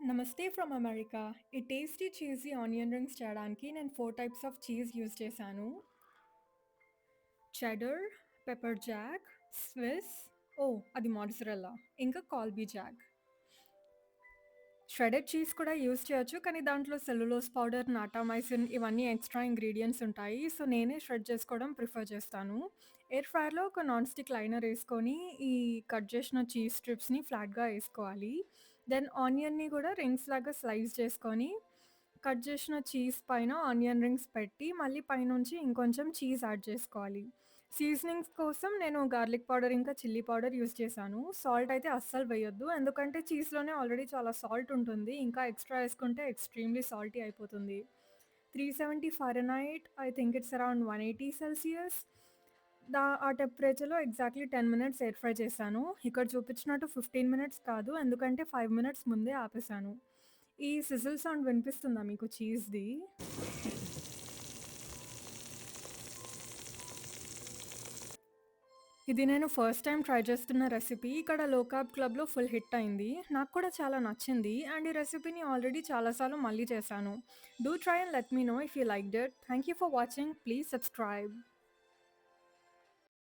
నమస్తే from America. ఈ tasty cheesy onion rings చేయడానికి నేను 4 టైప్స్ ఆఫ్ చీజ్ యూజ్ చేశాను. చెడర్, పెప్పర్ జాక్, స్విస్, అది మోట్జరెల్లా, ఇంకా కాల్బీ జాక్. ష్రెడెడ్ చీజ్ కూడా యూజ్ చేయొచ్చు. కానీ దాంట్లో సెల్యులోజ్ పౌడర్, నాటామైసిన్ ఇవన్నీ ఎక్స్‌ట్రా ఇంగ్రీడియెంట్స్ ఉంటాయి. సో, నేనే ష్రెడ్ చేసుకోవడం ప్రిఫర్ చేస్తాను. ఎయిర్ ఫ్రైయర్‌లో ఒక నాన్ స్టిక్ లైనర్ ఏసుకొని, ఈ కట్ చేసిన చీజ్ స్ట్రిప్స్‌ని ఫ్లాట్‌గా ఏసుకోవాలి. దెన్ ఆనియన్‌ని కూడా రింగ్స్ లాగా స్లైస్ చేసుకొని, కట్ చేసిన చీజ్ పైన ఆనియన్ రింగ్స్ పెట్టి, మళ్ళీ పైనుంచి ఇంకొంచెం చీజ్ యాడ్ చేసుకోవాలి. సీజనింగ్స్ కోసం నేను గార్లిక్ పౌడర్, ఇంకా చిల్లీ పౌడర్ యూజ్ చేశాను. సాల్ట్ అయితే అస్సలు వేయొద్దు. ఎందుకంటే చీజ్‌లోనే ఆల్రెడీ చాలా సాల్ట్ ఉంటుంది. ఇంకా ఎక్స్‌ట్రా ఏసుకుంటే ఎక్స్‌ట్రీమ్‌లీ సాల్టీ అయిపోతుంది. 370 Fahrenheit, I think it's around 180 Celsius. ఆ టెంపరేచర్‌లో ఎగ్జాక్ట్‌లీ 10 మినిట్స్ ఎయిర్ ఫ్రై చేశాను. ఇక్కడ చూపించినట్టు 15 మినిట్స్ కాదు. ఎందుకంటే 5 మినిట్స్ ముందే ఆపేసాను. ఈ సిజిల్ సౌండ్ వినిపిస్తుందా మీకు చీజ్‌ది? ఇది నేను ఫస్ట్ టైమ్ ట్రై చేస్తున్న రెసిపీ. ఇక్కడ లో కార్బ్ క్లబ్‌లో ఫుల్ హిట్ అయింది. నాకు కూడా చాలా నచ్చింది. అండ్ ఈ రెసిపీని ఆల్రెడీ చాలా సార్లు మళ్ళీ చేశాను. Do try and let me know if you liked it. Thank you for watching. Please subscribe.